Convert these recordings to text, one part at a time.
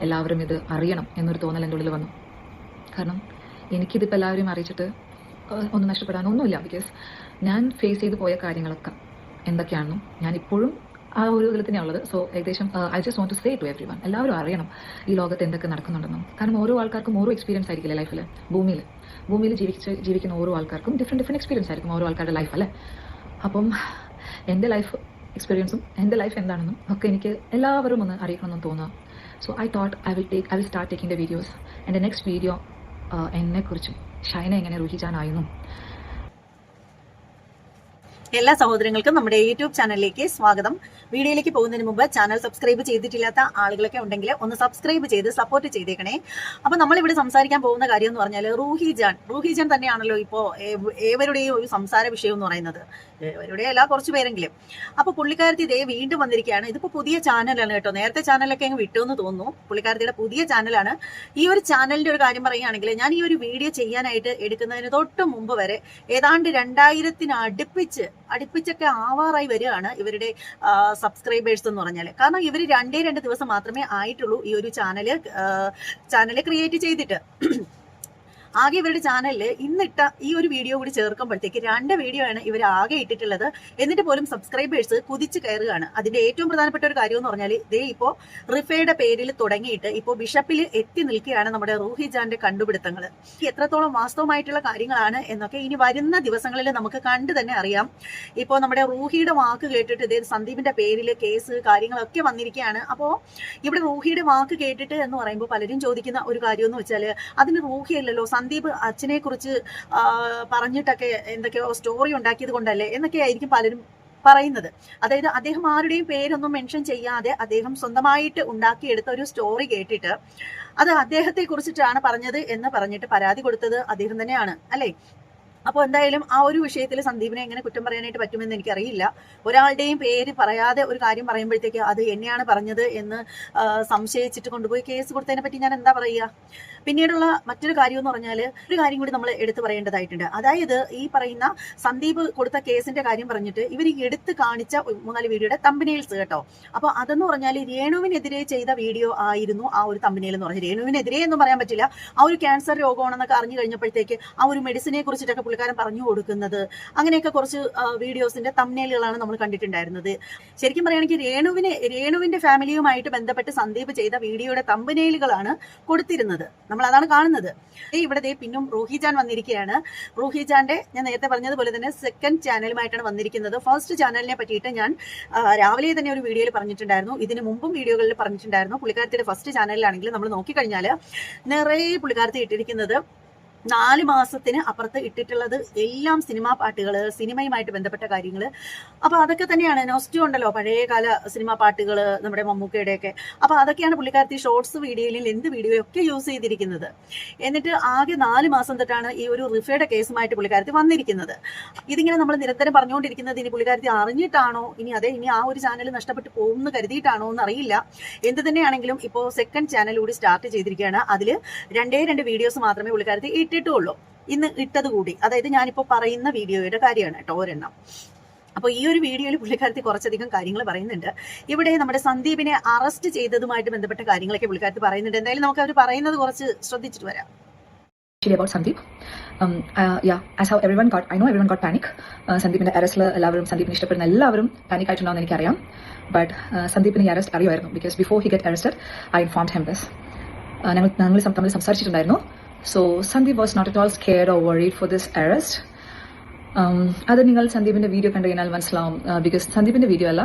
എല്ലാവരും ഇത് അറിയണം എന്നൊരു തോന്നൽ എൻ്റെ ഉള്ളിൽ വന്നു. കാരണം എനിക്കിതിപ്പോൾ എല്ലാവരും അറിയിച്ചിട്ട് ഒന്നും നഷ്ടപ്പെടാനൊന്നുമില്ല. ബിക്കോസ് ഞാൻ ഫേസ് ചെയ്ത് പോയ കാര്യങ്ങളൊക്കെ എന്തൊക്കെയാണെന്നും ഞാൻ ഇപ്പോഴും ആ ഒരു ഇതിൽ തന്നെയാണുള്ളത്. സോ ഏകദേശം I just want to say to everyone, എല്ലാവരും അറിയണം ഈ ലോകത്ത് എന്തൊക്കെ നടക്കുന്നുണ്ടെന്നും. കാരണം ഓരോ ആൾക്കാർക്കും ഓരോ എക്സ്പീരിയൻസ് ആയിരിക്കില്ലേ ലൈഫിൽ. ഭൂമിയിൽ ജീവിക്കുന്ന ഓരോ ആൾക്കാർക്കും ഡിഫറെൻറ്റ് എക്സ്പീരിയൻസ് ആയിരിക്കും ഓരോ ആൾക്കാരുടെ ലൈഫ് അല്ലേ. അപ്പം എൻ്റെ ലൈഫ് എക്സ്പീരിയൻസും എൻ്റെ ലൈഫ് എന്താണെന്നും ഒക്കെ എനിക്ക് എല്ലാവരും ഒന്ന് അറിയിക്കണമെന്നും തോന്നുക. So I thought I will start taking the videos. എൻ്റെ നെക്സ്റ്റ് വീഡിയോ എന്നെക്കുറിച്ചും ഷൈന എങ്ങനെ റുഹിജാനായിരുന്നു. എല്ലാ സഹോദരങ്ങൾക്കും നമ്മുടെ യൂട്യൂബ് ചാനലിലേക്ക് സ്വാഗതം. വീഡിയോയിലേക്ക് പോകുന്നതിന് മുമ്പ് ചാനൽ സബ്സ്ക്രൈബ് ചെയ്തിട്ടില്ലാത്ത ആളുകളൊക്കെ ഉണ്ടെങ്കിൽ ഒന്ന് സബ്സ്ക്രൈബ് ചെയ്ത് സപ്പോർട്ട് ചെയ്തേക്കണേ. അപ്പൊ നമ്മളിവിടെ സംസാരിക്കാൻ പോകുന്ന കാര്യം എന്ന് പറഞ്ഞാൽ റൂഹിജാൻ തന്നെയാണല്ലോ ഇപ്പോൾ ഏവരുടെയും ഒരു സംസാര വിഷയം എന്ന് പറയുന്നത്. ഏവരുടെ അല്ല, കുറച്ച് പേരെങ്കിലും. അപ്പൊ പുള്ളിക്കാരത്തി ഇതേ വീണ്ടും വന്നിരിക്കുകയാണ്. ഇതിപ്പോ പുതിയ ചാനലാണ് കേട്ടോ. നേരത്തെ ചാനലൊക്കെ അങ്ങ് വിട്ടു എന്ന് തോന്നുന്നു. പുള്ളിക്കാരത്തിയുടെ പുതിയ ചാനലാണ്. ഈ ഒരു ചാനലിന്റെ ഒരു കാര്യം പറയുകയാണെങ്കിൽ, ഞാൻ ഈ ഒരു വീഡിയോ ചെയ്യാനായിട്ട് എടുക്കുന്നതിന് തൊട്ട് മുമ്പ് വരെ ഏതാണ്ട് 2000 അടുപ്പിച്ചൊക്കെ ആവാറായി വരികയാണ് ഇവരുടെ സബ്സ്ക്രൈബേഴ്സ് എന്ന് പറഞ്ഞാൽ. കാരണം ഇവർ 2 ദിവസം മാത്രമേ ആയിട്ടുള്ളൂ ഈ ഒരു ചാനല് ക്രിയേറ്റ് ചെയ്തിട്ട്. ആകെ ഇവരുടെ ചാനലിൽ ഇന്നിട്ട ഈ ഒരു വീഡിയോ കൂടി ചേർക്കുമ്പോഴത്തേക്ക് 2 വീഡിയോ ആണ് ഇവർ ആകെ ഇട്ടിട്ടുള്ളത്. എന്നിട്ട് പോലും സബ്സ്ക്രൈബേഴ്സ് കുതിച്ച് കയറുകയാണ്. അതിന്റെ ഏറ്റവും പ്രധാനപ്പെട്ട ഒരു കാര്യം എന്ന് പറഞ്ഞാൽ, ഇതേ ഇപ്പോൾ റിഫയുടെ പേരിൽ തുടങ്ങിയിട്ട് ഇപ്പോൾ ബിഷപ്പിൽ എത്തി നിൽക്കുകയാണ് നമ്മുടെ റൂഹിജാന്റെ കണ്ടുപിടുത്തങ്ങൾ. എത്രത്തോളം വാസ്തവമായിട്ടുള്ള കാര്യങ്ങളാണ് എന്നൊക്കെ ഇനി വരുന്ന ദിവസങ്ങളിൽ നമുക്ക് കണ്ടു തന്നെ അറിയാം. ഇപ്പോൾ നമ്മുടെ റൂഹിയുടെ വാക്ക് കേട്ടിട്ട് ഇതേ സന്ദീപിന്റെ പേരിൽ കേസ് കാര്യങ്ങളൊക്കെ വന്നിരിക്കുകയാണ്. അപ്പോൾ ഇവിടെ റൂഹിയുടെ വാക്ക് കേട്ടിട്ട് എന്ന് പറയുമ്പോൾ പലരും ചോദിക്കുന്ന ഒരു കാര്യം എന്ന് വെച്ചാൽ, അതിന് റൂഹിയല്ലല്ലോ, സന്ദീപ് അച്ഛനെ കുറിച്ച് പറഞ്ഞിട്ടൊക്കെ എന്തൊക്കെയോ സ്റ്റോറി ഉണ്ടാക്കിയത് കൊണ്ടല്ലേ എന്നൊക്കെ ആയിരിക്കും പലരും പറയുന്നത്. അതായത് അദ്ദേഹം ആരുടെയും പേരൊന്നും മെൻഷൻ ചെയ്യാതെ അദ്ദേഹം സ്വന്തമായിട്ട് ഉണ്ടാക്കിയെടുത്ത ഒരു സ്റ്റോറി കേട്ടിട്ട് അത് അദ്ദേഹത്തെ കുറിച്ചിട്ടാണ് പറഞ്ഞത് എന്ന് പറഞ്ഞിട്ട് പരാതി കൊടുത്തത് അദ്ദേഹം തന്നെയാണ് അല്ലേ. അപ്പോൾ എന്തായാലും ആ ഒരു വിഷയത്തിൽ സന്ദീപിനെ എങ്ങനെ കുറ്റം പറയാനായിട്ട് പറ്റുമെന്ന് എനിക്കറിയില്ല. ഒരാളുടെയും പേര് പറയാതെ ഒരു കാര്യം പറയുമ്പോഴത്തേക്ക് അത് എന്നെയാണ് പറഞ്ഞത് എന്ന് സംശയിച്ചിട്ട് കൊണ്ടുപോയി കേസ് കൊടുത്തതിനെ പറ്റി ഞാൻ എന്താ പറയുക. പിന്നീടുള്ള മറ്റൊരു കാര്യം എന്ന് പറഞ്ഞാൽ, ഒരു കാര്യം കൂടി നമ്മൾ എടുത്തു പറയേണ്ടതായിട്ടുണ്ട്. അതായത് ഈ പറയുന്ന സന്ദീപ് കൊടുത്ത കേസിന്റെ കാര്യം പറഞ്ഞിട്ട് ഇവർ എടുത്ത് കാണിച്ച 3-4 വീഡിയോയുടെ തമ്പനെയിൽസ് കേട്ടോ. അപ്പോൾ അതെന്ന് പറഞ്ഞാൽ രേണുവിനെതിരെ ചെയ്ത വീഡിയോ ആയിരുന്നു ആ ഒരു തമ്പനെയിൽ എന്ന് പറഞ്ഞാൽ. രേണുവിനെതിരെ എന്നും പറയാൻ പറ്റില്ല, ആ ഒരു ക്യാൻസർ രോഗമാണെന്നൊക്കെ അറിഞ്ഞു കഴിഞ്ഞപ്പോഴത്തേക്ക് ആ ഒരു മെഡിസിനെ കുറിച്ചിട്ടൊക്കെ പുള്ളിക്കാരൻ പറഞ്ഞു കൊടുക്കുന്നത്, അങ്ങനെയൊക്കെ കുറച്ച് വീഡിയോസിന്റെ തമ്പനെയിലുകളാണ് നമ്മൾ കണ്ടിട്ടുണ്ടായിരുന്നത്. ശരിക്കും പറയുകയാണെങ്കിൽ രേണുവിന്റെ ഫാമിലിയുമായിട്ട് ബന്ധപ്പെട്ട് സന്ദീപ് ചെയ്ത വീഡിയോയുടെ തമ്പനെയിലുകളാണ് കൊടുത്തിരുന്നത്. നമ്മൾ അതാണ് കാണുന്നത്. ഇവിടെ പിന്നും റൂഹിജാൻ വന്നിരിക്കുകയാണ്. റൂഹിജാന്റെ ഞാൻ നേരത്തെ പറഞ്ഞതുപോലെ തന്നെ സെക്കൻഡ് ചാനലുമായിട്ടാണ് വന്നിരിക്കുന്നത്. ഫസ്റ്റ് ചാനലിനെ പറ്റിയിട്ട് ഞാൻ രാവിലെ തന്നെ ഒരു വീഡിയോയിൽ പറഞ്ഞിട്ടുണ്ടായിരുന്നു. ഇതിന് മുമ്പും വീഡിയോകളിൽ പറഞ്ഞിട്ടുണ്ടായിരുന്നു. പുള്ളിക്കാരത്തിയുടെ ഫസ്റ്റ് ചാനലിലാണെങ്കിൽ നമ്മൾ നോക്കിക്കഴിഞ്ഞാൽ നിറയെ പുള്ളിക്കാരത്തി ഇട്ടിരിക്കുന്നത് 4 മാസത്തിന് അപ്പുറത്ത് ഇട്ടിട്ടുള്ളത് എല്ലാം സിനിമാ പാട്ടുകൾ, സിനിമയുമായിട്ട് ബന്ധപ്പെട്ട കാര്യങ്ങൾ. അപ്പൊ അതൊക്കെ തന്നെയാണ്. നോസ്റ്റു ഉണ്ടല്ലോ, പഴയകാല സിനിമാ പാട്ടുകൾ, നമ്മുടെ മമ്മൂക്കയുടെയൊക്കെ. അപ്പൊ അതൊക്കെയാണ് പുള്ളിക്കാരത്തി ഷോർട്സ് വീഡിയോയിൽ ലെന്ത് വീഡിയോയൊക്കെ യൂസ് ചെയ്തിരിക്കുന്നത്. എന്നിട്ട് ആകെ 4 മാസം തൊട്ടാണ് ഈ ഒരു റിഫയുടെ കേസുമായിട്ട് പുള്ളിക്കാരത്തി വന്നിരിക്കുന്നത്. ഇതിങ്ങനെ നമ്മൾ നിരന്തരം പറഞ്ഞുകൊണ്ടിരിക്കുന്നത് ഇനി പുള്ളിക്കാരത്തി അറിഞ്ഞിട്ടാണോ, ഇനി ആ ഒരു ചാനൽ നഷ്ടപ്പെട്ടു പോകുമെന്ന് കരുതിയിട്ടാണോ എന്ന് അറിയില്ല. എന്ത് തന്നെയാണെങ്കിലും ഇപ്പോൾ സെക്കൻഡ് ചാനൽ കൂടി സ്റ്റാർട്ട് ചെയ്തിരിക്കുകയാണ്. അതിൽ 2 വീഡിയോസ് മാത്രമേ പുള്ളിക്കാരത്തി ഇട്ടിട്ടുള്ളൂ. ഇന്ന് ഇട്ടത് കൂടി, അതായത് ഞാനിപ്പോൾ പറയുന്ന വീഡിയോയുടെ കാര്യമാണ് കേട്ടോ, ഒരെണ്ണം. അപ്പോൾ ഈ ഒരു വീഡിയോയിൽ പുള്ളിക്കാരത്തി കുറച്ചധികം കാര്യങ്ങൾ പറയുന്നുണ്ട്. ഇവിടെ നമ്മുടെ സന്ദീപിനെ അറസ്റ്റ് ചെയ്തതുമായിട്ട് ബന്ധപ്പെട്ട കാര്യങ്ങളൊക്കെ പുള്ളിക്കാരത്തി പറയുന്നുണ്ട്. എന്തായാലും നമുക്ക് അവർ പറയുന്നത് കുറച്ച് ശ്രദ്ധിച്ചിട്ട് വരാം. About Sandeep, as how I know everyone got panic. സന്ദീപിന്റെ അറസ്റ്റിൽ എല്ലാവരും സന്ദീപിനെ ഇഷ്ടപ്പെടുന്ന എല്ലാവരും പാനിക് ആയിട്ടുണ്ടാവുമെന്ന് എനിക്കറിയാം. ബട്ട് സന്ദീപിന് ഈ അറസ്റ്റ് അറിയുമായിരുന്നു. Because before he get arrested I informed him this. ഞങ്ങൾ തമ്മിൽ സംസാരിച്ചിട്ടുണ്ടായിരുന്നു. So Sandeep was not at all scared or worried for this arrest. അത് നിങ്ങൾ സന്ദീപിന്റെ വീഡിയോ കണ്ടു കഴിഞ്ഞാൽ മനസ്സിലാവും. ബിക്കോസ് സന്ദീപിന്റെ വീഡിയോ അല്ല,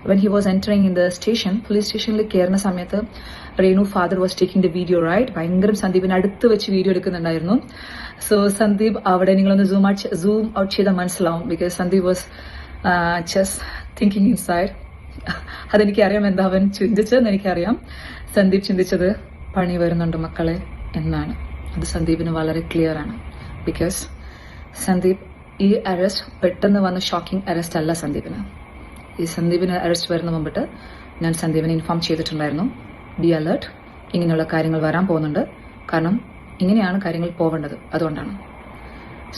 when he was entering in the station, police സ്റ്റേഷനിൽ കയറുന്ന സമയത്ത് Renu father was taking the video right. ഭയങ്കരം സന്ദീപിന് അടുത്ത് വെച്ച് വീഡിയോ എടുക്കുന്നുണ്ടായിരുന്നു. സോ സന്ദീപ് അവിടെ നിങ്ങളൊന്ന് സൂം ഔട്ട് ചെയ്താൽ മനസ്സിലാവും. Because Sandeep was just thinking inside. അതെനിക്കറിയാം എന്താ അവൻ ചിന്തിച്ചതെന്ന് എനിക്കറിയാം. സന്ദീപ് ചിന്തിച്ചത് പണി വരുന്നുണ്ട് മക്കളെ എന്നാണ്. അത് സന്ദീപിന് വളരെ ക്ലിയർ ആണ്. ബിക്കോസ് സന്ദീപ് ഈ അറസ്റ്റ് പെട്ടെന്ന് വന്ന ഷോക്കിംഗ് അറസ്റ്റ് അല്ല സന്ദീപിന്. ഈ സന്ദീപിന് അറസ്റ്റ് വരുന്ന മുമ്പിട്ട് ഞാൻ സന്ദീപിനെ ഇൻഫോം ചെയ്തിട്ടുണ്ടായിരുന്നു, ബി അലേർട്ട്, ഇങ്ങനെയുള്ള കാര്യങ്ങൾ വരാൻ പോകുന്നുണ്ട്. കാരണം ഇങ്ങനെയാണ് കാര്യങ്ങൾ പോവേണ്ടത്, അതുകൊണ്ടാണ്.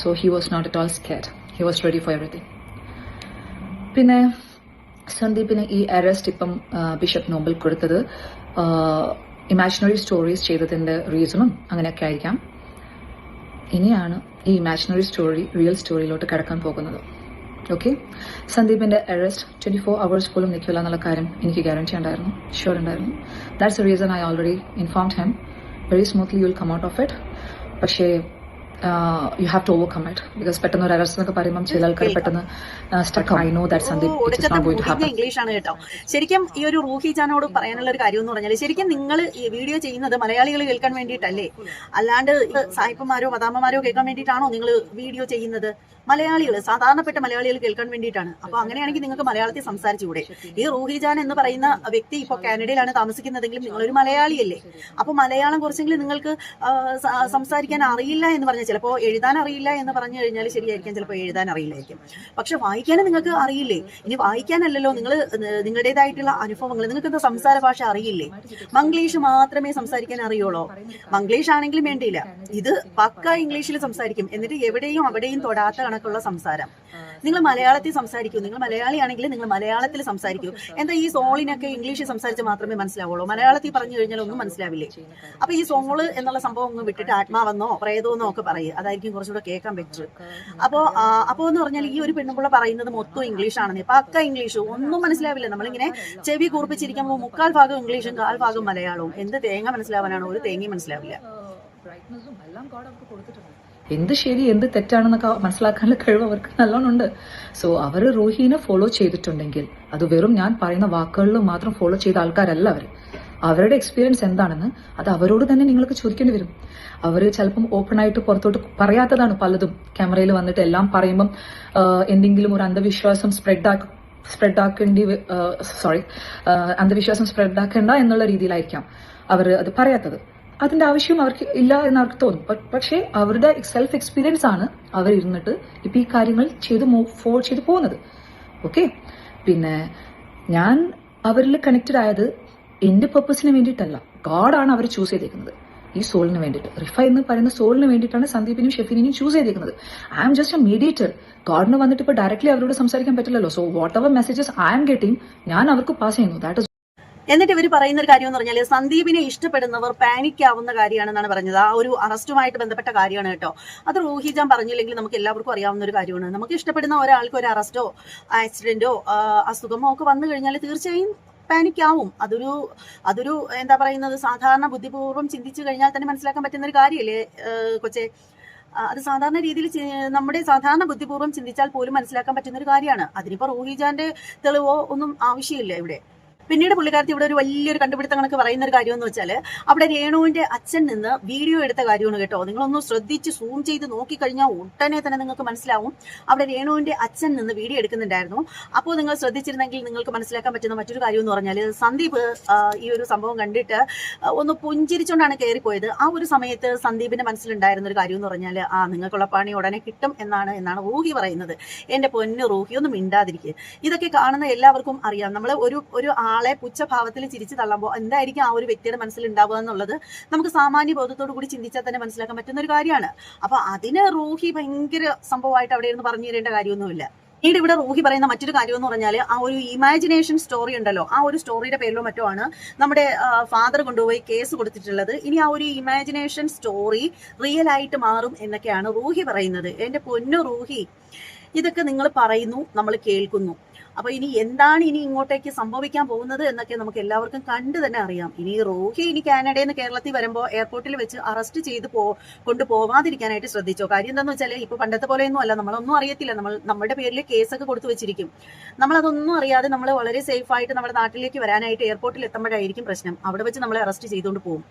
So he was not at all scared. He was ready for everything. പിന്നെ സന്ദീപിന് ഈ അറസ്റ്റ് ഇപ്പം ബിഷപ്പ് നോബൽ കൊടുത്തത് ഇമാജിനറി സ്റ്റോറീസ് ചെയ്തതിൻ്റെ റീസണും അങ്ങനെയൊക്കെ ആയിരിക്കാം. ഇനിയാണ് ഈ ഇമാജിനറി സ്റ്റോറി റിയൽ സ്റ്റോറിയിലോട്ട് കിടക്കാൻ പോകുന്നത്. ഓക്കെ, സന്ദീപിന്റെ അറസ്റ്റ് 24 hours പോലും നിൽക്കില്ല എന്നുള്ള കാര്യം എനിക്ക് ഗ്യാരണ്ടി ഉണ്ടായിരുന്നു, ഷുവർ ഉണ്ടായിരുന്നു. That's the reason I already informed him. Very smoothly you will come out of it. പക്ഷേ you have to overcome it. Because പെട്ടെന്ന് ഒരു അറസ്റ്റ് എന്നൊക്കെ പറയുമ്പോൾ ചില ആൾക്കാർ പെട്ടെന്ന് stuck. I know that Sandeep it is not going to happen. English ആണ് കേട്ടോ. ശരിക്കും ഈ ഒരു റൂഹി ജാനോട് പറയാനുള്ള ഒരു കാര്യം എന്ന് പറഞ്ഞാൽ, ശരിക്കും നിങ്ങൾ ഈ വീഡിയോ ചെയ്യുന്നത് മലയാളികൾ കേൾക്കാൻ വേണ്ടിയിട്ടല്ലേ, അല്ലാണ്ട് സായിപ്പന്മാരോ മദാമ്മമാരോ കേൾക്കാൻ വേണ്ടിയിട്ടാണോ നിങ്ങൾ വീഡിയോ ചെയ്യുന്നത്? മലയാളികൾ, സാധാരണപ്പെട്ട മലയാളികൾ കേൾക്കാൻ വേണ്ടിയിട്ടാണ്. അപ്പൊ അങ്ങനെയാണെങ്കിൽ നിങ്ങൾക്ക് മലയാളത്തിൽ സംസാരിച്ചുകൂടെ? ഈ റൂഹി ജാൻ എന്ന് പറയുന്ന വ്യക്തി ഇപ്പോൾ കാനഡയിലാണ് താമസിക്കുന്നതെങ്കിലും നിങ്ങളൊരു മലയാളിയല്ലേ. അപ്പൊ മലയാളം കുറച്ചെങ്കിലും നിങ്ങൾക്ക് സംസാരിക്കാൻ അറിയില്ല എന്ന് പറഞ്ഞാൽ, ചിലപ്പോൾ എഴുതാൻ അറിയില്ല എന്ന് പറഞ്ഞു കഴിഞ്ഞാൽ ശരിയായിരിക്കും, ചിലപ്പോൾ എഴുതാൻ അറിയില്ലായിരിക്കും. പക്ഷെ വായിക്കാനും നിങ്ങൾക്ക് അറിയില്ലേ? ഇനി വായിക്കാനല്ലല്ലോ, നിങ്ങൾ നിങ്ങളുടേതായിട്ടുള്ള അനുഭവങ്ങൾ, നിങ്ങൾക്ക് എന്താ സംസാര ഭാഷ അറിയില്ലേ? മംഗ്ലീഷ് മാത്രമേ സംസാരിക്കാൻ അറിയുള്ളൂ. മംഗ്ലീഷ് ആണെങ്കിലും വേണ്ടിയില്ല, ഇത് പക്ക ഇംഗ്ലീഷിൽ സംസാരിക്കും. എന്നിട്ട് എവിടെയും അവിടെയും തൊടാത്ത കണക്കുള്ള സംസാരം. നിങ്ങൾ മലയാളത്തിൽ സംസാരിക്കൂ. നിങ്ങൾ മലയാളിയാണെങ്കിൽ നിങ്ങൾ മലയാളത്തിൽ സംസാരിക്കൂ. എന്താ ഈ സോളിനൊക്കെ ഇംഗ്ലീഷിൽ സംസാരിച്ച് മാത്രമേ മനസ്സിലാവുള്ളൂ, മലയാളത്തിൽ പറഞ്ഞു കഴിഞ്ഞാൽ ഒന്നും മനസ്സിലാവില്ലേ? അപ്പൊ ഈ സോള് എന്നുള്ള സംഭവം ഒന്ന് വിട്ടിട്ട് ആത്മാവെന്നോ പ്രേതമെന്നോ ഒക്കെ പറയുക, അതായിരിക്കും കുറച്ചുകൂടെ കേൾക്കാൻ ബെറ്റർ. അപ്പോ എന്ന് പറഞ്ഞാൽ ഈ ഒരു പെണ്ണുപിള്ള പറയുന്നത് മൊത്തം ഇംഗ്ലീഷ് ആണെന്ന്, പക്ക ഇംഗ്ലീഷ്, ഒന്നും മനസ്സിലാവില്ല. നമ്മളിങ്ങനെ ചെവി കൂർപ്പിച്ചിരിക്കുമ്പോൾ 3/4 ഭാഗം ഇംഗ്ലീഷും 1/4 ഭാഗം മലയാളവും. എന്ത് തേങ്ങ മനസ്സിലാവാനാണ്? ഒരു തേങ്ങയും മനസ്സിലാവില്ല. എന്ത് ശരി എന്ത് തെറ്റാണെന്നൊക്കെ മനസ്സിലാക്കാനുള്ള കഴിവ് അവർക്ക് നല്ലോണം ഉണ്ട്. സോ അവർ റൂഹിനെ ഫോളോ ചെയ്തിട്ടുണ്ടെങ്കിൽ അത് വെറും ഞാൻ പറയുന്ന വാക്കുകളിൽ മാത്രം ഫോളോ ചെയ്ത ആൾക്കാരല്ല അവർ. അവരുടെ എക്സ്പീരിയൻസ് എന്താണെന്ന് അത് അവരോട് തന്നെ നിങ്ങൾക്ക് ചോദിക്കേണ്ടി വരും. അവർ ചിലപ്പം ഓപ്പൺ ആയിട്ട് പുറത്തോട്ട് പറയാത്തതാണ് പലതും. ക്യാമറയിൽ വന്നിട്ട് എല്ലാം പറയുമ്പം എന്തെങ്കിലും ഒരു അന്ധവിശ്വാസം അന്ധവിശ്വാസം സ്പ്രെഡാക്കേണ്ട എന്നുള്ള രീതിയിലായിരിക്കാം അവർ അത് പറയാത്തത്. അതിന്റെ ആവശ്യം അവർക്ക് ഇല്ല എന്ന് അവർക്ക് തോന്നും. പക്ഷേ അവരുടെ സെൽഫ് എക്സ്പീരിയൻസ് ആണ് അവർ ഇരുന്നിട്ട് ഇപ്പൊ ഈ കാര്യങ്ങൾ ഫോളോ ചെയ്ത് പോകുന്നത്. ഓക്കെ, പിന്നെ ഞാൻ അവരിൽ കണക്റ്റഡ് ആയത് എന്റെ പർപ്പസിന് വേണ്ടിയിട്ടല്ല, ഗോഡാണ് അവർ ചൂസ് ചെയ്തേക്കുന്നത്. ഈ സോളിന് വേണ്ടിയിട്ട്, റിഫ എന്ന് പറയുന്ന സോളിന് വേണ്ടിയിട്ടാണ് സന്ദീപിനും ഷെഫീനെയും ചൂസ് ചെയ്തേക്കുന്നത്. I am just a mediator. ഗോഡിന് വന്നിട്ട് ഇപ്പൊ ഡയറക്ട്ലി അവരോട് സംസാരിക്കാൻ പറ്റില്ലല്ലോ. So whatever messages I am getting ഞാൻ അവർക്ക് പാസ് ചെയ്യുന്നു. That is. എന്നിട്ട് ഇവർ പറയുന്ന ഒരു കാര്യം എന്ന് പറഞ്ഞാൽ, സന്ദീപിനെ ഇഷ്ടപ്പെടുന്നവർ പാനിക് ആവുന്ന കാര്യമാണെന്നാണ് പറഞ്ഞത്. ആ ഒരു അറസ്റ്റുമായിട്ട് ബന്ധപ്പെട്ട കാര്യമാണ് കേട്ടോ. അത് റൂഹി ജാൻ പറഞ്ഞില്ലെങ്കിൽ നമുക്ക് എല്ലാവർക്കും അറിയാവുന്ന ഒരു കാര്യമാണ്. നമുക്ക് ഇഷ്ടപ്പെടുന്ന ഒരാൾക്ക് ഒരു അറസ്റ്റോ ആക്സിഡന്റോ അസുഖമോ ഒക്കെ വന്നു കഴിഞ്ഞാൽ തീർച്ചയായും പാനിക് ആവും. അതൊരു എന്താ പറയുന്നത്, സാധാരണ ബുദ്ധിപൂർവ്വം ചിന്തിച്ചു കഴിഞ്ഞാൽ തന്നെ മനസ്സിലാക്കാൻ പറ്റുന്ന ഒരു കാര്യമല്ലേ കൊച്ചെ. അത് സാധാരണ രീതിയിൽ നമ്മുടെ സാധാരണ ബുദ്ധിപൂർവ്വം ചിന്തിച്ചാൽ പോലും മനസ്സിലാക്കാൻ പറ്റുന്ന ഒരു കാര്യമാണ്. അതിനിപ്പോ റൂഹി ജാന്റെ തെളിവോ ഒന്നും ആവശ്യമില്ല ഇവിടെ. പിന്നീട് പുള്ളിക്കാരത്തി ഇവിടെ ഒരു വലിയൊരു കണ്ടുപിടുത്തം കണക്ക് പറയുന്ന ഒരു കാര്യം എന്ന് വെച്ചാൽ, അവിടെ രേണുവിന്റെ അച്ഛൻ നിന്ന് വീഡിയോ എടുത്ത കാര്യമാണ് കേട്ടോ. നിങ്ങളൊന്ന് ശ്രദ്ധിച്ച് സൂം ചെയ്ത് നോക്കിക്കഴിഞ്ഞാൽ ഉടനെ തന്നെ നിങ്ങൾക്ക് മനസ്സിലാവും അവിടെ രേണുവിന്റെ അച്ഛൻ നിന്ന് വീഡിയോ എടുക്കുന്നുണ്ടായിരുന്നു. അപ്പോൾ നിങ്ങൾ ശ്രദ്ധിച്ചിരുന്നെങ്കിൽ നിങ്ങൾക്ക് മനസ്സിലാക്കാൻ പറ്റുന്ന മറ്റൊരു കാര്യം എന്ന് പറഞ്ഞാൽ, സന്ദീപ് ഈ ഒരു സംഭവം കണ്ടിട്ട് ഒന്ന് പുഞ്ചിരിച്ചുകൊണ്ടാണ് കയറിപ്പോയത്. ആ ഒരു സമയത്ത് സന്ദീപിന്റെ മനസ്സിലുണ്ടായിരുന്ന ഒരു കാര്യം എന്ന് പറഞ്ഞാൽ, നിങ്ങൾക്കുള്ള പണി ഉടനെ കിട്ടും എന്നാണ് റൂഹി പറയുന്നത്. എന്റെ പൊന്ന് റൂഹി, ഒന്നും മിണ്ടാതിരിക്കുക. ഇതൊക്കെ കാണുന്ന എല്ലാവർക്കും അറിയാം. നമ്മൾ ഒരു ആളെ പുച്ഛഭാവത്തിൽ ചിരിച്ചു തള്ളുമ്പോൾ എന്തായിരിക്കും ആ ഒരു വ്യക്തിയുടെ മനസ്സിൽ ഉണ്ടാവുക എന്നുള്ളത് നമുക്ക് സാമാന്യ ബോധത്തോടു കൂടി ചിന്തിച്ചാൽ തന്നെ മനസ്സിലാക്കാൻ പറ്റുന്ന ഒരു കാര്യമാണ്. അപ്പൊ അതിന് റൂഹി ഭയങ്കര സംഭവമായിട്ട് അവിടെ ഇരുന്ന് പറഞ്ഞു തരേണ്ട കാര്യമൊന്നുമില്ല. പിന്നീട് ഇവിടെ റൂഹി പറയുന്ന മറ്റൊരു കാര്യം എന്ന് പറഞ്ഞാൽ, ആ ഒരു ഇമാജിനേഷൻ സ്റ്റോറി ഉണ്ടല്ലോ, ആ ഒരു സ്റ്റോറിയുടെ പേരിലോ മറ്റോ ആണ് നമ്മുടെ ഫാദർ കൊണ്ടുപോയി കേസ് കൊടുത്തിട്ടുള്ളത്. ഇനി ആ ഒരു ഇമാജിനേഷൻ സ്റ്റോറി റിയൽ ആയിട്ട് മാറും എന്നൊക്കെയാണ് റൂഹി പറയുന്നത്. എന്റെ പൊന്നു റൂഹി, ഇതൊക്കെ നിങ്ങൾ പറയുന്നു, നമ്മൾ കേൾക്കുന്നു. അപ്പൊ ഇനി എന്താണ് ഇനി ഇങ്ങോട്ടേക്ക് സംഭവിക്കാൻ പോകുന്നത് എന്നൊക്കെ നമുക്ക് എല്ലാവർക്കും കണ്ടു തന്നെ അറിയാം. ഇനി റൂഹി കാനഡയിൽ നിന്ന് കേരളത്തിൽ വരുമ്പോൾ എയർപോർട്ടിൽ വെച്ച് അറസ്റ്റ് ചെയ്ത് കൊണ്ടുപോവാതിരിക്കാനായിട്ട് ശ്രദ്ധിച്ചോ. കാര്യം എന്താണെന്ന് വെച്ചാൽ ഇപ്പൊ പണ്ടത്തെ പോലെയൊന്നും അല്ല, നമ്മളൊന്നും അറിയത്തില്ല. നമ്മുടെ പേരിൽ കേസൊക്കെ കൊടുത്തു വെച്ചിരിക്കും. നമ്മളതൊന്നും അറിയാതെ നമ്മൾ വളരെ സേഫ് ആയിട്ട് നമ്മുടെ നാട്ടിലേക്ക് വരാനായിട്ട് എയർപോർട്ടിൽ എത്തുമ്പോഴായിരിക്കും പ്രശ്നം. അവിടെ വെച്ച് നമ്മളെ അറസ്റ്റ് ചെയ്തുകൊണ്ട് പോകും.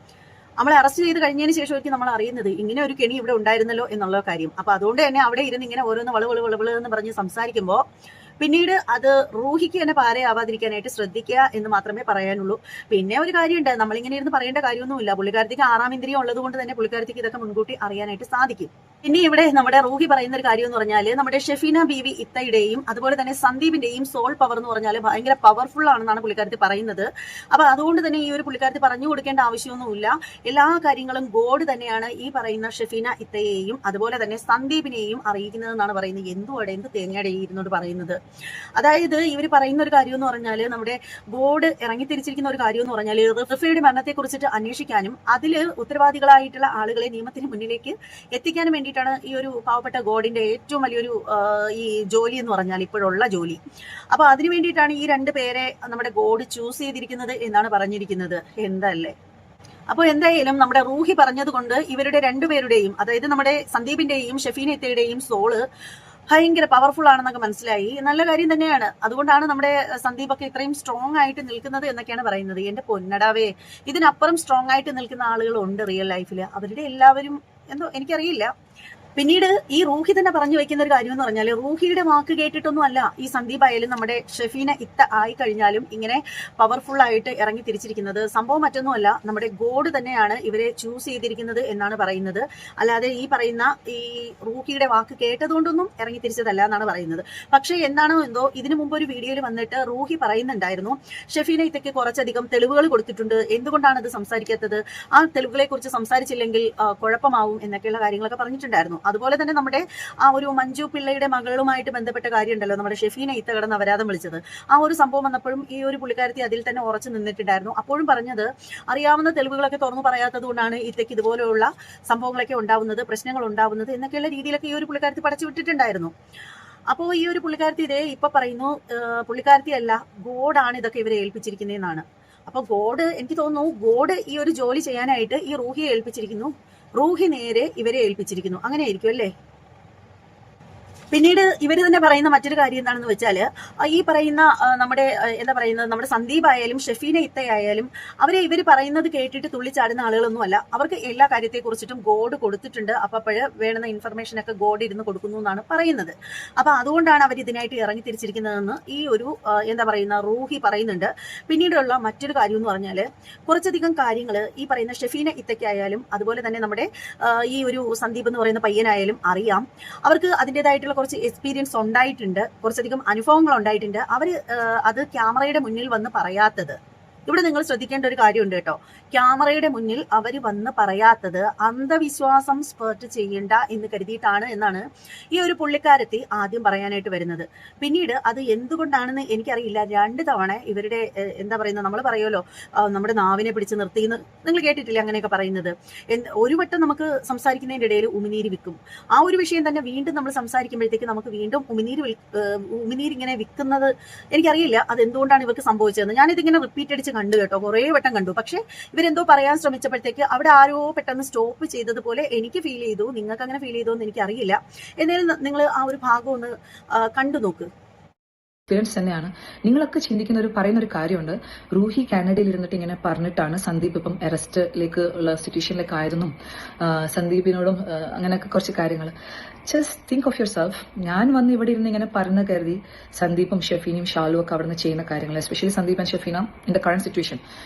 നമ്മളെ അറസ്റ്റ് ചെയ്ത് കഴിഞ്ഞതിന് ശേഷമായിരിക്കും നമ്മൾ അറിയുന്നത് ഇങ്ങനെ ഒരു കെണി ഇവിടെ ഉണ്ടായിരുന്നല്ലോ എന്നുള്ള കാര്യം. അപ്പൊ അതുകൊണ്ട് തന്നെ അവിടെ ഇരുന്ന് ഇങ്ങനെ ഓരോന്ന് വളവ് എന്ന് പറഞ്ഞ് സംസാരിക്കുമ്പോൾ പിന്നീട് അത് റൂഹിക്ക് തന്നെ പാരയാവാതിരിക്കാനായിട്ട് ശ്രദ്ധിക്കുക എന്ന് മാത്രമേ പറയാനുള്ളൂ. പിന്നെ ഒരു കാര്യമുണ്ട്, നമ്മളിങ്ങനെ ഇരുന്ന് പറയേണ്ട കാര്യമൊന്നുമില്ല. പുള്ളിക്കാരത്തിക്ക് 6ാം ഇന്ദ്രിയം ഉള്ളത് കൊണ്ട് തന്നെ പുള്ളിക്കാരത്തിക്ക് ഇതൊക്കെ മുൻകൂട്ടി അറിയാനായിട്ട് സാധിക്കും. ഇനി ഇവിടെ നമ്മുടെ റൂഹി പറയുന്ന ഒരു കാര്യം എന്ന് പറഞ്ഞാൽ നമ്മുടെ ഷെഫീന ബീവി ഇത്തയുടെയും അതുപോലെ തന്നെ സന്ദീപിന്റെയും സോൾ പവർ എന്ന് പറഞ്ഞാൽ ഭയങ്കര പവർഫുൾ ആണെന്നാണ് പുള്ളിക്കാരത്തി പറയുന്നത്. അപ്പൊ അതുകൊണ്ട് തന്നെ ഈ ഒരു പുള്ളിക്കാരത്തി പറഞ്ഞു കൊടുക്കേണ്ട ആവശ്യമൊന്നുമില്ല. എല്ലാ കാര്യങ്ങളും ഗോഡ് തന്നെയാണ് ഈ പറയുന്ന ഷെഫീന ഇത്തയെയും അതുപോലെ തന്നെ സന്ദീപിനെയും അറിയിക്കുന്നതെന്നാണ് പറയുന്നത്. എന്ത് തേങ്ങയുടെ ഇരുന്നോട് പറയുന്നത്. അതായത് ഇവർ പറയുന്ന ഒരു കാര്യം എന്ന് പറഞ്ഞാൽ നമ്മുടെ ഗോഡ് ഇറങ്ങിത്തിരിച്ചിരിക്കുന്ന ഒരു കാര്യം എന്ന് പറഞ്ഞാൽ റിഫയുടെ മരണത്തെ കുറിച്ചിട്ട് അന്വേഷിക്കാനും അതിൽ ഉത്തരവാദികളായിട്ടുള്ള ആളുകളെ നിയമത്തിന് മുന്നിലേക്ക് എത്തിക്കാനും വേണ്ടിയിട്ടാണ് ഈ ഒരു പാവപ്പെട്ട ഗോഡിന്റെ ഏറ്റവും വലിയൊരു ഈ ജോലി എന്ന് പറഞ്ഞാൽ ഇപ്പോഴുള്ള ജോലി. അപ്പൊ അതിനു വേണ്ടിയിട്ടാണ് ഈ 2 പേരെ നമ്മുടെ ഗോഡ് ചൂസ് ചെയ്തിരിക്കുന്നത് എന്നാണ് പറഞ്ഞിരിക്കുന്നത്. എന്തല്ലേ. അപ്പോൾ എന്തായാലും നമ്മുടെ റൂഹി പറഞ്ഞത് കൊണ്ട് ഇവരുടെ 2 പേരുടെയും അതായത് നമ്മുടെ സന്ദീപിന്റെയും ഷെഫീനയുടെയും സോള് ഭയങ്കര പവർഫുൾ ആണെന്നൊക്കെ മനസ്സിലായി. നല്ല കാര്യം തന്നെയാണ്. അതുകൊണ്ടാണ് നമ്മുടെ സന്ദീപൊക്കെ ഇത്രയും സ്ട്രോങ് ആയിട്ട് നിൽക്കുന്നത് എന്നൊക്കെയാണ് പറയുന്നത്. എന്റെ പൊന്നടാവേ, ഇതിനപ്പുറം സ്ട്രോങ് ആയിട്ട് നിൽക്കുന്ന ആളുകളുണ്ട് റിയൽ ലൈഫിൽ. അവരുടെ എല്ലാവരും എന്തോ എനിക്കറിയില്ല. പിന്നീട് ഈ റൂഹി തന്നെ പറഞ്ഞു വെക്കുന്ന ഒരു കാര്യം എന്ന് പറഞ്ഞാൽ റൂഹിയുടെ വാക്ക് കേട്ടിട്ടൊന്നും അല്ല ഈ സന്ദീപ് ആയാലും നമ്മുടെ ഷെഫീന ഇത്ത ആയി കഴിഞ്ഞാലും ഇങ്ങനെ പവർഫുൾ ആയിട്ട് ഇറങ്ങി തിരിച്ചിരിക്കുന്നത്. സംഭവം മറ്റൊന്നുമല്ല, നമ്മുടെ ഗോഡ് തന്നെയാണ് ഇവരെ ചൂസ് ചെയ്തിരിക്കുന്നത് എന്നാണ് പറയുന്നത്. അല്ലാതെ ഈ പറയുന്ന ഈ റൂഹിയുടെ വാക്ക് കേട്ടതുകൊണ്ടൊന്നും ഇറങ്ങി തിരിച്ചതല്ല എന്നാണ് പറയുന്നത്. പക്ഷേ എന്താണോ എന്തോ ഇതിനു മുമ്പ് ഒരു വീഡിയോയിൽ വന്നിട്ട് റൂഹി പറയുന്നുണ്ടായിരുന്നു ഷെഫീന ഇത്തയ്ക്ക് കുറച്ചധികം തെളിവുകൾ കൊടുത്തിട്ടുണ്ട്, എന്തുകൊണ്ടാണ് അത് സംസാരിക്കാത്തത്, ആ തെളിവുകളെ കുറിച്ച് സംസാരിച്ചില്ലെങ്കിൽ കുഴപ്പമാവും എന്നൊക്കെയുള്ള കാര്യങ്ങളൊക്കെ പറഞ്ഞിട്ടുണ്ടായിരുന്നു. അതുപോലെ തന്നെ നമ്മുടെ ആ ഒരു മഞ്ജു പിള്ളയുടെ മകളുമായിട്ട് ബന്ധപ്പെട്ട കാര്യം ഉണ്ടല്ലോ, നമ്മുടെ ഷെഫീന ഇത്ത കിടന്ന് അപരാധം വിളിച്ചത്, ആ ഒരു സംഭവം വന്നപ്പോഴും ഈ ഒരു പുള്ളിക്കാരത്തി അതിൽ തന്നെ ഉറച്ചു നിന്നിട്ടുണ്ടായിരുന്നു. അപ്പോഴും പറഞ്ഞത് അറിയാവുന്ന തെളിവുകളൊക്കെ തുറന്നു പറയാത്തത് കൊണ്ടാണ് ഇത്തയ്ക്ക് ഇതുപോലെയുള്ള സംഭവങ്ങളൊക്കെ ഉണ്ടാവുന്നത്, പ്രശ്നങ്ങൾ ഉണ്ടാവുന്നത് എന്നൊക്കെയുള്ള രീതിയിലൊക്കെ ഈ ഒരു പുള്ളിക്കാരത്തി പടച്ചു വിട്ടിട്ടുണ്ടായിരുന്നു. അപ്പോൾ ഈ ഒരു പുള്ളിക്കാരത്തി ഇതേ ഇപ്പൊ പറയുന്നു പുള്ളിക്കാരത്തി അല്ല ഗോഡാണ് ഇതൊക്കെ ഇവരെ ഏൽപ്പിച്ചിരിക്കുന്നതെന്നാണ്. അപ്പൊ ഗോഡ്, എനിക്ക് തോന്നുന്നു ഗോഡ് ഈ ഒരു ജോലി ചെയ്യാനായിട്ട് ഈ റൂഹിയെ ഏൽപ്പിച്ചിരിക്കുന്നു, റൂഹി നേരെ ഇവരെ ഏൽപ്പിച്ചിരിക്കുന്നു. അങ്ങനെ ആയിരിക്കും അല്ലേ. പിന്നീട് ഇവർ തന്നെ പറയുന്ന മറ്റൊരു കാര്യം എന്താണെന്ന് വെച്ചാൽ ഈ പറയുന്ന നമ്മുടെ എന്താ പറയുന്നത് നമ്മുടെ സന്ദീപ് ആയാലും ഷെഫീന ഇത്തയായാലും ഇവർ പറയുന്നത് കേട്ടിട്ട് തുള്ളിച്ചാടുന്ന ആളുകളൊന്നും അല്ല. അവർക്ക് എല്ലാ കാര്യത്തെക്കുറിച്ചിട്ടും ഗോഡ് കൊടുത്തിട്ടുണ്ട്. അപ്പോഴ് വേണ്ടുന്ന ഇൻഫർമേഷനൊക്കെ ഗോഡ് ഇരുന്ന് കൊടുക്കുന്നു എന്നാണ് പറയുന്നത്. അപ്പൊ അതുകൊണ്ടാണ് അവർ ഇതിനായിട്ട് ഇറങ്ങി തിരിച്ചിരിക്കുന്നതെന്ന് ഈ ഒരു എന്താ പറയുന്ന റൂഹി പറയുന്നുണ്ട്. പിന്നീടുള്ള മറ്റൊരു കാര്യം എന്ന് പറഞ്ഞാൽ കുറച്ചധികം കാര്യങ്ങൾ ഈ പറയുന്ന ഷെഫീന ഇത്തയ്ക്കായാലും അതുപോലെ തന്നെ നമ്മുടെ ഈ ഒരു സന്ദീപ് എന്ന് പറയുന്ന പയ്യനായാലും അറിയാം. അവർക്ക് അതിൻ്റെതായിട്ടുള്ള കുറച്ച് എക്സ്പീരിയൻസ് ഉണ്ടായിട്ടുണ്ട്, കുറച്ചധികം അനുഭവങ്ങൾ ഉണ്ടായിട്ടുണ്ട്. അവര് അത് ക്യാമറയുടെ മുന്നിൽ വന്ന് പറയാത്തത് ഇവിടെ നിങ്ങൾ ശ്രദ്ധിക്കേണ്ട ഒരു കാര്യമുണ്ട് കേട്ടോ. ക്യാമറയുടെ മുന്നിൽ അവർ വന്ന് പറയാത്തത് അന്ധവിശ്വാസം സ്പേർട്ട് ചെയ്യണ്ട എന്ന് കരുതിയിട്ടാണ് എന്നാണ് ഈ ഒരു പുള്ളിക്കാരത്തി ആദ്യം പറയാനായിട്ട് വരുന്നത്. പിന്നീട് അത് എന്തുകൊണ്ടാണെന്ന് എനിക്കറിയില്ല. 2 തവണ ഇവരുടെ എന്താ പറയുന്നത്, നമ്മൾ പറയുമല്ലോ നമ്മുടെ നാവിനെ പിടിച്ച് നിർത്തിയെന്ന് നിങ്ങൾ കേട്ടിട്ടില്ല അങ്ങനെയൊക്കെ പറയുന്നത്. ഒരു വട്ടം നമുക്ക് സംസാരിക്കുന്നതിൻ്റെ ഇടയിൽ ഉമിനീര് വിൽക്കും. ആ ഒരു വിഷയം തന്നെ വീണ്ടും നമ്മൾ സംസാരിക്കുമ്പോഴത്തേക്ക് നമുക്ക് വീണ്ടും ഉമിനീര് ഇങ്ങനെ വിൽക്കുന്നത് എനിക്കറിയില്ല അതെന്തുകൊണ്ടാണ് ഇവർക്ക് സംഭവിച്ചതെന്ന്. ഞാനിതിങ്ങനെ റിപ്പീറ്റ് അടിച്ച് കണ്ടു കേട്ടോ, കുറേ വട്ടം കണ്ടു. പക്ഷെ ഇവരെന്തോ പറയാൻ ശ്രമിച്ചപ്പോഴത്തേക്ക് അവിടെ ആരോ പെട്ടെന്ന് സ്റ്റോപ്പ് ചെയ്തതുപോലെ എനിക്ക് ഫീൽ ചെയ്തു. നിങ്ങൾക്ക് അങ്ങനെ ഫീൽ ചെയ്തോ എന്ന് എനിക്കറിയില്ല. എന്നാലും നിങ്ങൾ ആ ഒരു ഭാഗം ഒന്ന് കണ്ടു നോക്ക്. എക്സ്പീരിയൻസ് തന്നെയാണ്. നിങ്ങളൊക്കെ പറയുന്ന ഒരു കാര്യമുണ്ട്, റൂഹി കാനഡയിൽ ഇരുന്നിട്ട് ഇങ്ങനെ പറഞ്ഞിട്ടാണ് സന്ദീപ് ഇപ്പം അറസ്റ്റിലേക്ക് ഉള്ള സിറ്റുവേഷനിലേക്ക് ആയിരുന്നു, സന്ദീപിനോടും അങ്ങനെയൊക്കെ കുറച്ച് കാര്യങ്ങൾ. Just think of your self. ഞാൻ വന്ന് ഇവിടെ ഇരുന്ന് ഇങ്ങനെ പറഞ്ഞു കരുതി സന്ദീപും ഷെഫീനയും ഷാലും ഒക്കെ അവിടെ നിന്ന് ചെയ്യുന്ന കാര്യങ്ങൾ, especially Sandeep and Shefeena in the current situation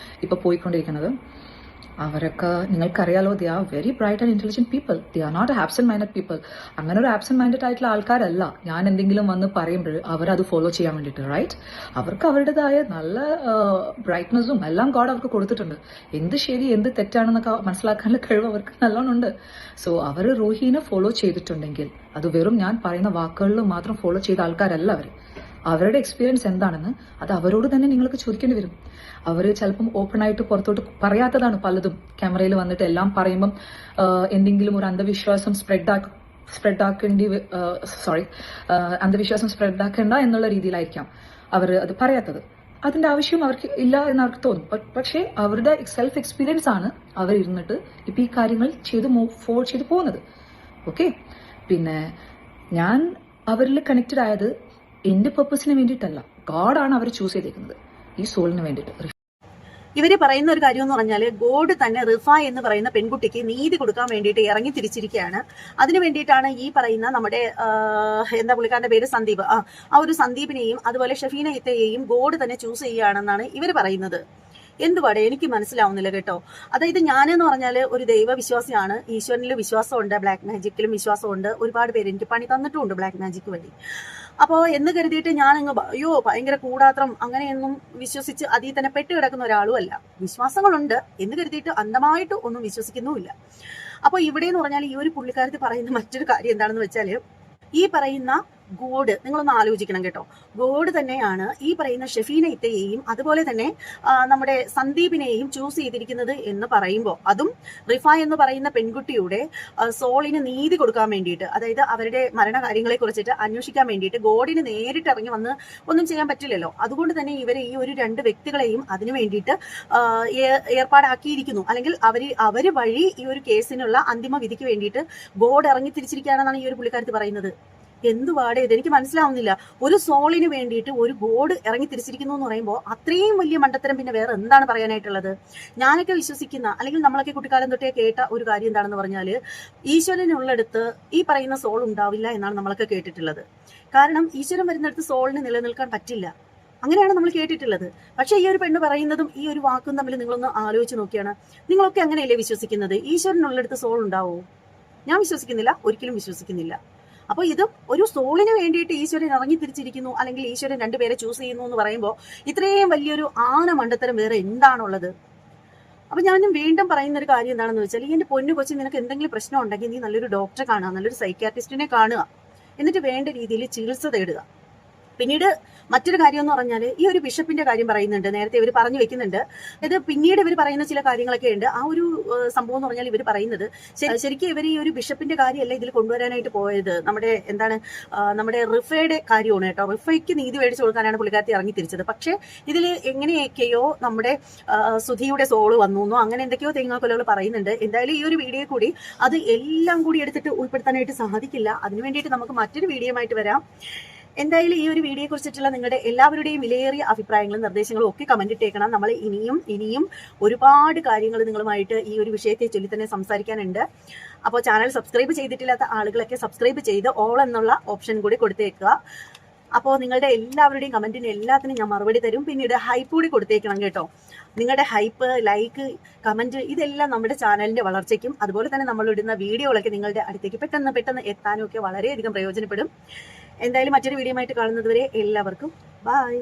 ഇപ്പൊ പോയിക്കൊണ്ടിരിക്കുന്നത്, അവരൊക്കെ നിങ്ങൾക്കറിയാലോ, they are very bright and intelligent people. They are not absent minded people. അങ്ങനെ ഒരു ആബ്സെന്റ് മൈൻഡഡ് ആയിട്ടുള്ള ആൾക്കാരല്ല. ഞാൻ എന്തെങ്കിലും വന്ന് പറയുമ്പോൾ അവരത് ഫോളോ ചെയ്യാൻ വേണ്ടിയിട്ട്, റൈറ്റ്? അവർക്ക് അവരുടേതായ നല്ല ബ്രൈറ്റ്നസ്സും എല്ലാം ഗോഡ് അവർക്ക് കൊടുത്തിട്ടുണ്ട്. എന്ത് ശരി എന്ത് തെറ്റാണെന്നൊക്കെ മനസ്സിലാക്കാനുള്ള കഴിവ് അവർക്ക് നല്ലോണം ഉണ്ട്. സോ അവർ റൂഹീനെ ഫോളോ ചെയ്തിട്ടുണ്ടെങ്കിൽ അത് വെറും ഞാൻ പറയുന്ന വാക്കുകളിൽ മാത്രം ഫോളോ ചെയ്ത ആൾക്കാരല്ല അവർ. അവരുടെ എക്സ്പീരിയൻസ് എന്താണെന്ന് അത് അവരോട് തന്നെ നിങ്ങൾക്ക് ചോദിക്കേണ്ടി വരും. അവർ ചിലപ്പം ഓപ്പൺ ആയിട്ട് പുറത്തോട്ട് പറയാത്തതാണ് പലതും. ക്യാമറയിൽ വന്നിട്ട് എല്ലാം പറയുമ്പം എന്തെങ്കിലും ഒരു അന്ധവിശ്വാസം അന്ധവിശ്വാസം സ്പ്രെഡാക്കേണ്ട എന്നുള്ള രീതിയിലായിരിക്കാം അവർ അത് പറയാത്തത്. അതിന്റെ ആവശ്യം അവർക്ക് ഇല്ല എന്ന് അവർക്ക് തോന്നും. പക്ഷേ അവരുടെ സെൽഫ് എക്സ്പീരിയൻസ് ആണ് അവർ ഇരുന്നിട്ട് ഇപ്പൊ ഈ കാര്യങ്ങൾ ചെയ്ത് പോകുന്നത്. ഓക്കെ, പിന്നെ ഞാൻ അവരിൽ കണക്റ്റഡ് ആയത് എന്റെ പർപ്പസിന് വേണ്ടിയിട്ടല്ല, ഗോഡാണ് അവർ ചൂസ് ചെയ്തേക്കുന്നത് ഈ സോളിന് വേണ്ടിയിട്ട്. ഇവര് പറയുന്ന ഒരു കാര്യം എന്ന് പറഞ്ഞാൽ ഗോഡ് തന്നെ റിഫ എന്ന് പറയുന്ന പെൺകുട്ടിക്ക് നീതി കൊടുക്കാൻ വേണ്ടിയിട്ട് ഇറങ്ങി തിരിച്ചിരിക്കുകയാണ്. അതിനു വേണ്ടിയിട്ടാണ് ഈ പറയുന്ന നമ്മുടെ എന്താ പുള്ളിക്കാരന്റെ പേര് സന്ദീപ്, ആ ഒരു സന്ദീപിനെയും അതുപോലെ ഷെഫീന ഇത്തയെയും ഗോഡ് തന്നെ ചൂസ് ചെയ്യുകയാണെന്നാണ് ഇവർ പറയുന്നത്. എന്തുപാടെ എനിക്ക് മനസ്സിലാവുന്നില്ല കേട്ടോ. അതായത് ഞാനെന്ന് പറഞ്ഞാൽ ഒരു ദൈവവിശ്വാസിയാണ്, ഈശ്വരനിൽ വിശ്വാസമുണ്ട്, ബ്ലാക്ക് മാജിക്കിലും വിശ്വാസമുണ്ട്, ഒരുപാട് പേര് എനിക്ക് പണി തന്നിട്ടുമുണ്ട് ബ്ലാക്ക് മാജിക് വഴി. അപ്പോൾ എന്ന് കരുതിയിട്ട് ഞാനങ്ങ് അയ്യോ ഭയങ്കര കൂടാത്രം അങ്ങനെയൊന്നും വിശ്വസിച്ച് അതിൽ തന്നെ പെട്ട് കിടക്കുന്ന ഒരാളും അല്ല. വിശ്വാസങ്ങളുണ്ട് എന്ന് കരുതിയിട്ട് അന്ധമായിട്ട് ഒന്നും വിശ്വസിക്കുന്നുമില്ല. അപ്പോൾ ഇവിടെ എന്ന് പറഞ്ഞാൽ ഈ ഒരു പുള്ളിക്കാരത്തി പറയുന്ന മറ്റൊരു കാര്യം എന്താണെന്ന് വെച്ചാൽ, ഈ പറയുന്ന ഗോഡ് നിങ്ങളൊന്ന് ആലോചിക്കണം കേട്ടോ. ഗോഡ് തന്നെയാണ് ഈ പറയുന്ന ഷെഫീന ഇത്തയെയും അതുപോലെ തന്നെ നമ്മുടെ സന്ദീപിനെയും ചൂസ് ചെയ്തിരിക്കുന്നത് എന്ന് പറയുമ്പോൾ, അതും റിഫ എന്ന് പറയുന്ന പെൺകുട്ടിയുടെ സോളിന് നീതി കൊടുക്കാൻ വേണ്ടിയിട്ട്, അതായത് അവരുടെ മരണകാര്യങ്ങളെ കുറിച്ചിട്ട് അന്വേഷിക്കാൻ വേണ്ടിയിട്ട് ഗോഡിന് നേരിട്ട് ഇറങ്ങി വന്ന് ഒന്നും ചെയ്യാൻ പറ്റില്ലല്ലോ. അതുകൊണ്ട് തന്നെ ഇവരെ ഈ ഒരു 2 വ്യക്തികളെയും അതിനു വേണ്ടിയിട്ട് ഏർപ്പാടാക്കിയിരിക്കുന്നു. അല്ലെങ്കിൽ അവര് വഴി ഈ ഒരു കേസിനുള്ള അന്തിമ വിധിക്ക് വേണ്ടിയിട്ട് ഗോഡ് ഇറങ്ങി തിരിച്ചിരിക്കുകയാണെന്നാണ് ഈ ഒരു പുള്ളിക്കാരത്തി പറയുന്നത്. എന്തുവാടെ ഇത് എനിക്ക് മനസ്സിലാവുന്നില്ല. ഒരു സോളിന് വേണ്ടിയിട്ട് ഒരു ഗോഡ് ഇറങ്ങി തിരിച്ചിരിക്കുന്നു എന്ന് പറയുമ്പോൾ അത്രയും വലിയ മണ്ടത്തരം പിന്നെ വേറെ എന്താണ് പറയാനായിട്ടുള്ളത്? ഞാനൊക്കെ വിശ്വസിക്കുന്ന, അല്ലെങ്കിൽ നമ്മളൊക്കെ കുട്ടിക്കാലം തൊട്ടേ കേട്ട ഒരു കാര്യം എന്താണെന്ന് പറഞ്ഞാൽ, ഈശ്വരനുള്ളിടത്ത് ഈ പറയുന്ന സോൾ ഉണ്ടാവില്ല എന്നാണ് നമ്മളൊക്കെ കേട്ടിട്ടുള്ളത്. കാരണം ഈശ്വരൻ വരുന്നിടത്ത് സോളിന് നിലനിൽക്കാൻ പറ്റില്ല, അങ്ങനെയാണ് നമ്മൾ കേട്ടിട്ടുള്ളത്. പക്ഷേ ഈ ഒരു പെണ്ണ് പറയുന്നതും ഈ ഒരു വാക്കും തമ്മിൽ നിങ്ങളൊന്ന് ആലോചിച്ച് നോക്കിയാണ്. നിങ്ങളൊക്കെ അങ്ങനെയല്ലേ വിശ്വസിക്കുന്നത്? ഈശ്വരനുള്ളിടത്ത് സോൾ ഉണ്ടാവോ? ഞാൻ വിശ്വസിക്കുന്നില്ല, ഒരിക്കലും വിശ്വസിക്കുന്നില്ല. അപ്പോൾ ഇതും ഒരു സോളിന് വേണ്ടിയിട്ട് ഈശ്വരൻ ഇറങ്ങി തിരിച്ചിരിക്കുന്നു, അല്ലെങ്കിൽ ഈശ്വരൻ 2 പേരെ ചൂസ് ചെയ്യുന്നു എന്ന് പറയുമ്പോൾ ഇത്രയും വലിയൊരു ആന മണ്ടത്തരം വേറെ എന്താണുള്ളത്? അപ്പൊ ഞാൻ വീണ്ടും പറയുന്ന ഒരു കാര്യം എന്താണെന്ന് വെച്ചാൽ, ഈ എന്റെ പൊന്നു കൊച്ചി, നിനക്ക് എന്തെങ്കിലും പ്രശ്നം ഉണ്ടെങ്കിൽ നീ നല്ലൊരു ഡോക്ടറെ കാണുക, നല്ലൊരു സൈക്യാട്രിസ്റ്റിനെ കാണുക, എന്നിട്ട് വേണ്ട രീതിയിൽ ചികിത്സ തേടുക. പിന്നീട് മറ്റൊരു കാര്യം എന്ന് പറഞ്ഞാൽ, ഈ ഒരു ബിഷപ്പിന്റെ കാര്യം പറയുന്നുണ്ട്, നേരത്തെ ഇവർ പറഞ്ഞു വെക്കുന്നുണ്ട്. ഇത് പിന്നീട് ഇവർ പറയുന്ന ചില കാര്യങ്ങളൊക്കെ ഉണ്ട്. ആ ഒരു സംഭവം എന്ന് പറഞ്ഞാൽ ഇവർ പറയുന്നത് ശരിക്കും ഇവർ ഈ ഒരു ബിഷപ്പിന്റെ കാര്യമല്ല ഇതിൽ കൊണ്ടുവരാനായിട്ട് പോയത്, നമ്മുടെ റിഫയുടെ കാര്യമാണ് കേട്ടോ. റിഫയ്ക്ക് നീതി മേടിച്ചു കൊടുക്കാനാണ് പുള്ളിക്കാരത്തി ഇറങ്ങി തിരിച്ചത്. പക്ഷെ ഇതിൽ എങ്ങനെയൊക്കെയോ നമ്മുടെ സുധിയുടെ സോള് വന്നു എന്നോ അങ്ങനെ എന്തൊക്കെയോ തേങ്ങാക്കൊലകൾ പറയുന്നുണ്ട്. എന്തായാലും ഈ ഒരു വീഡിയോ കൂടി അത് എല്ലാം കൂടി എടുത്തിട്ട് ഉൾപ്പെടുത്താനായിട്ട് സാധിക്കില്ല. അതിനു വേണ്ടിയിട്ട് നമുക്ക് മറ്റൊരു വീഡിയോയുമായിട്ട് വരാം. എന്തായാലും ഈ ഒരു വീഡിയോയെ കുറിച്ചിട്ടുള്ള നിങ്ങളുടെ എല്ലാവരുടെയും വിലയേറിയ അഭിപ്രായങ്ങളും നിർദ്ദേശങ്ങളും ഒക്കെ കമന്റ് ഇട്ടേക്കണം. നമ്മൾ ഇനിയും ഒരുപാട് കാര്യങ്ങൾ നിങ്ങളുമായിട്ട് ഈ ഒരു വിഷയത്തെ ചൊല്ലി തന്നെ സംസാരിക്കാനുണ്ട്. അപ്പോൾ ചാനൽ സബ്സ്ക്രൈബ് ചെയ്തിട്ടില്ലാത്ത ആളുകളൊക്കെ സബ്സ്ക്രൈബ് ചെയ്ത് ഓൾ എന്നുള്ള ഓപ്ഷൻ കൂടി കൊടുത്തേക്കുക. അപ്പോൾ നിങ്ങളുടെ എല്ലാവരുടെയും കമന്റിന് എല്ലാത്തിനും ഞാൻ മറുപടി തരും. പിന്നീട് ഹൈപ്പ് കൂടി കൊടുത്തേക്കണം കേട്ടോ. നിങ്ങളുടെ ഹൈപ്പ്, ലൈക്ക്, കമന്റ് ഇതെല്ലാം നമ്മുടെ ചാനലിന്റെ വളർച്ചയ്ക്കും അതുപോലെ തന്നെ നമ്മൾ ഇടുന്ന വീഡിയോകളൊക്കെ നിങ്ങളുടെ അടുത്തേക്ക് പെട്ടെന്ന് എത്താനും ഒക്കെ വളരെയധികം പ്രയോജനപ്പെടും. എന്തായാലും മറ്റൊരു വീഡിയോ ആയിട്ട് കാണുന്നത് വരെ എല്ലാവർക്കും ബൈ.